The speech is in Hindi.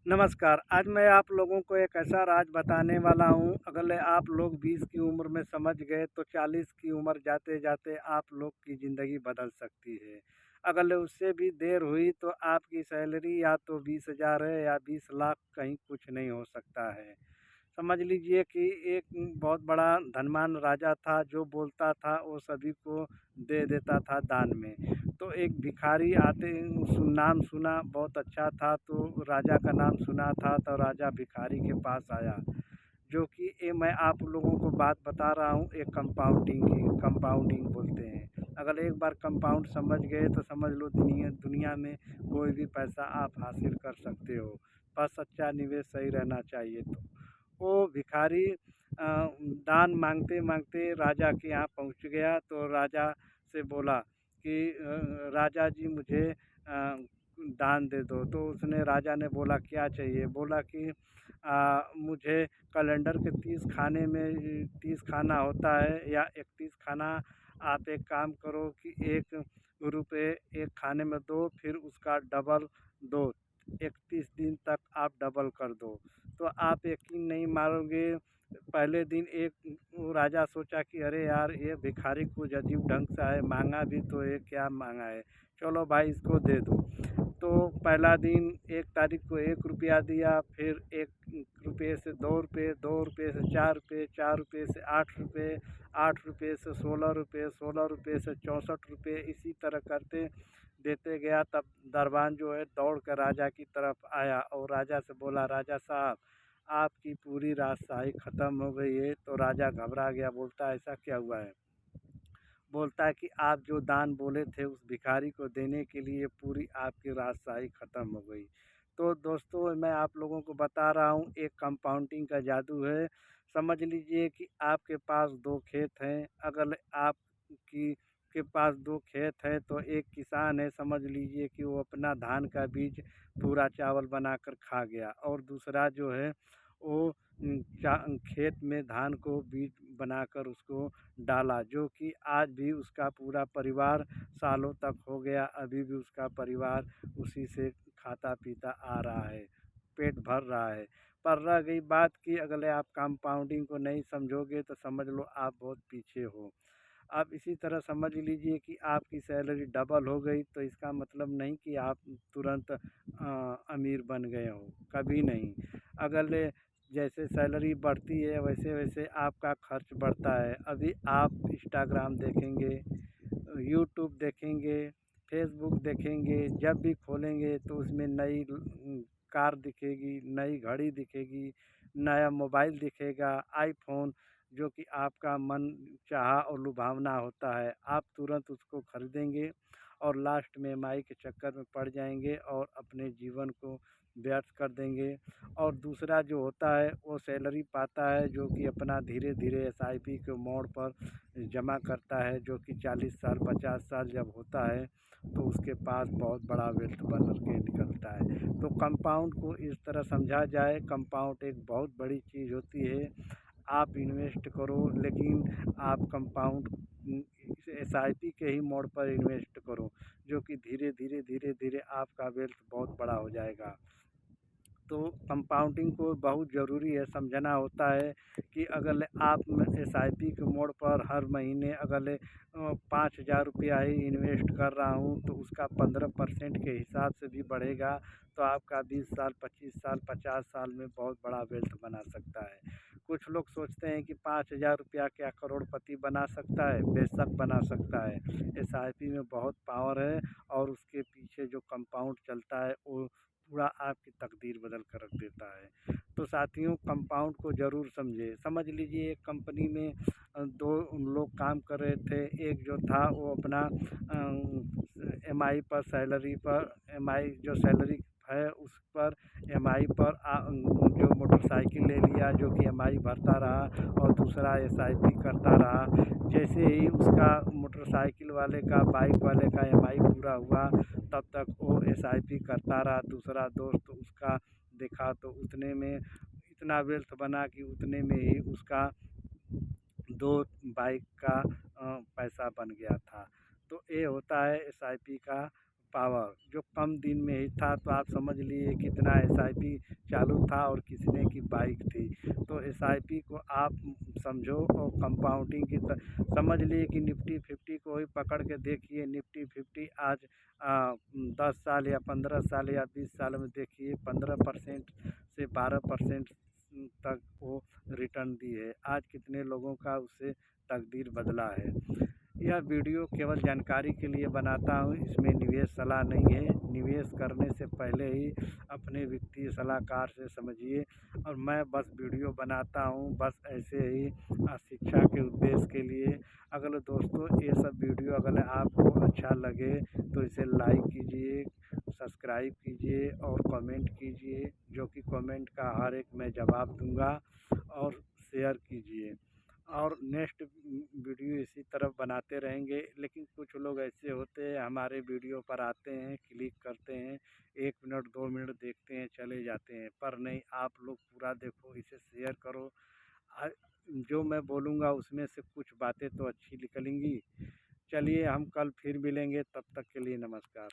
नमस्कार, आज मैं आप लोगों को एक ऐसा राज बताने वाला हूँ, अगर आप लोग 20 की उम्र में समझ गए तो 40 की उम्र जाते-जाते आप लोग की ज़िंदगी बदल सकती है। अगर उससे भी देर हुई तो आपकी सैलरी या तो 20,000 है या 20 लाख, कहीं कुछ नहीं हो सकता है। समझ लीजिए कि एक बहुत बड़ा धनवान राजा था, जो बोलता था वो सभी को दे देता था दान में। तो एक भिखारी आते नाम सुना बहुत अच्छा था, तो राजा का नाम सुना था, तो राजा भिखारी के पास आया। जो कि ये मैं आप लोगों को बात बता रहा हूँ, एक कंपाउंडिंग बोलते हैं। अगर एक बार कंपाउंड समझ गए तो समझ लो दुनिया दुनिया में कोई भी पैसा आप हासिल कर सकते हो, बस सच्चा निवेश सही रहना चाहिए। तो वो भिखारी दान मांगते मांगते राजा के यहाँ पहुँच गया, तो राजा से बोला कि राजा जी मुझे दान दे दो। तो उसने राजा ने बोला क्या चाहिए? बोला कि मुझे कैलेंडर के 30 खाने में 30 खाना होता है या 31 खाना। आप एक काम करो कि 1 रुपये एक खाने में दो, फिर उसका डबल दो, 31 दिन तक आप डबल कर दो। तो आप यकीन नहीं मारोगे, पहले दिन एक वो राजा सोचा कि अरे यार, ये भिखारी कुछ अजीब ढंग से है, मांगा भी तो ये क्या मांगा है, चलो भाई इसको दे दो। तो पहला दिन 1 तारीख को 1 रुपया दिया, फिर 1 रुपये से 2 रुपये, 2 रुपये से 4 रुपये, 4 रुपये से 8 रुपये, 8 रुपये से 16 रुपये, 16 रुपये से 64 रुपये, इसी तरह करते देते गया। तब दरबान जो है दौड़ कर राजा की तरफ आया और राजा से बोला, राजा साहब आपकी पूरी राजशाही ख़त्म हो गई है। तो राजा घबरा गया, बोलता ऐसा क्या हुआ है? बोलता है कि आप जो दान बोले थे उस भिखारी को देने के लिए पूरी आपकी राजशाही ख़त्म हो गई। तो दोस्तों, मैं आप लोगों को बता रहा हूँ, एक कंपाउंडिंग का जादू है। समझ लीजिए कि आपके पास 2 खेत हैं, अगर आपकी के पास 2 खेत हैं तो एक किसान है, समझ लीजिए कि वो अपना धान का बीज पूरा चावल बनाकर खा गया, और दूसरा जो है वो खेत में धान को बीज बनाकर उसको डाला, जो कि आज भी उसका पूरा परिवार सालों तक हो गया, अभी भी उसका परिवार उसी से खाता पीता आ रहा है, पेट भर रहा है। पर रह गई बात कि अगले आप कंपाउंडिंग को नहीं समझोगे तो समझ लो आप बहुत पीछे हो। आप इसी तरह समझ लीजिए कि आपकी सैलरी डबल हो गई, तो इसका मतलब नहीं कि आप तुरंत अमीर बन गए हो, कभी नहीं। अगले जैसे सैलरी बढ़ती है वैसे वैसे आपका खर्च बढ़ता है। अभी आप इंस्टाग्राम देखेंगे, यूट्यूब देखेंगे, फेसबुक देखेंगे, जब भी खोलेंगे तो उसमें नई कार दिखेगी, नई घड़ी दिखेगी, नया मोबाइल दिखेगा, आईफ़ोन, जो कि आपका मन चाहा और लुभावना होता है। आप तुरंत उसको खरीदेंगे और लास्ट में ईएमआई के चक्कर में पड़ जाएँगे और अपने जीवन को व्यर्थ कर देंगे। और दूसरा जो होता है वो सैलरी पाता है, जो कि अपना धीरे-धीरे एसआईपी के मोड़ पर जमा करता है, जो कि 40 साल 50 साल जब होता है तो उसके पास बहुत बड़ा वेल्थ बन के निकलता है। तो कंपाउंड को इस तरह समझा जाए, कंपाउंड एक बहुत बड़ी चीज़ होती है। आप इन्वेस्ट करो, लेकिन आप कंपाउंड एसआईपी के ही मोड़ पर इन्वेस्ट करो, जो कि धीरे-धीरे, धीरे-धीरे आपका वेल्थ बहुत बड़ा हो जाएगा। तो कंपाउंडिंग को बहुत ज़रूरी है, समझना होता है कि अगर आप एसआईपी के मोड़ पर हर महीने अगर 5,000 रुपया ही इन्वेस्ट कर रहा हूँ तो उसका 15% के हिसाब से भी बढ़ेगा, तो आपका 20 साल 25 साल 50 साल में बहुत बड़ा वेल्थ बना सकता है। कुछ लोग सोचते हैं कि 5,000 रुपया क्या करोड़पति बना सकता है? बेशक बना सकता है। एसआईपी में बहुत पावर है, और उसके पीछे जो कंपाउंड चलता है वो पूरा आपकी तकदीर बदल कर रख देता है। तो साथियों, कंपाउंड को ज़रूर समझिए। समझ लीजिए एक कंपनी में 2 लोग काम कर रहे थे। एक जो था वो अपना एमआई पर सैलरी पर एमआई जो सैलरी है उस पर एमआई पर जो मोटरसाइकिल ले लिया, जो कि एमआई भरता रहा, और दूसरा एसआईपी करता रहा। जैसे ही उसका मोटरसाइकिल वाले का, बाइक वाले का एमआई पूरा हुआ, तब तक वो एसआईपी करता रहा। दूसरा दोस्त उसका देखा तो उतने में इतना वेल्थ बना कि उतने में ही उसका 2 बाइक का पैसा बन गया था। तो ये होता है एसआईपी का पावर जो कम दिन में ही था, तो आप समझ लिए कितना एसआईपी चालू था और किसने की बाइक थी। तो एसआईपी को आप समझो और कंपाउंडिंग की समझ लिए कि निफ्टी फिफ्टी को ही पकड़ के देखिए। निफ्टी फिफ्टी आज 10 साल या 15 साल या 20 साल में देखिए 15% से 12% तक वो रिटर्न दी है। आज कितने लोगों का उससे तकदीर बदला है। यह वीडियो केवल जानकारी के लिए बनाता हूँ, इसमें निवेश सलाह नहीं है। निवेश करने से पहले ही अपने वित्तीय सलाहकार से समझिए। और मैं बस वीडियो बनाता हूँ बस ऐसे ही शिक्षा के उद्देश्य के लिए। अगर दोस्तों ये सब वीडियो अगर आपको अच्छा लगे तो इसे लाइक कीजिए, सब्सक्राइब कीजिए और कमेंट कीजिए, जो कि कमेंट का हर एक मैं जवाब दूंगा। और शेयर कीजिए और नेक्स्ट वीडियो इसी तरह बनाते रहेंगे। लेकिन कुछ लोग ऐसे होते हैं हमारे वीडियो पर आते हैं, क्लिक करते हैं, 1 मिनट 2 मिनट देखते हैं चले जाते हैं। पर नहीं, आप लोग पूरा देखो, इसे शेयर करो। आ- जो मैं बोलूँगा उसमें से कुछ बातें तो अच्छी निकलेंगी। चलिए हम कल फिर मिलेंगे, तब तक के लिए नमस्कार।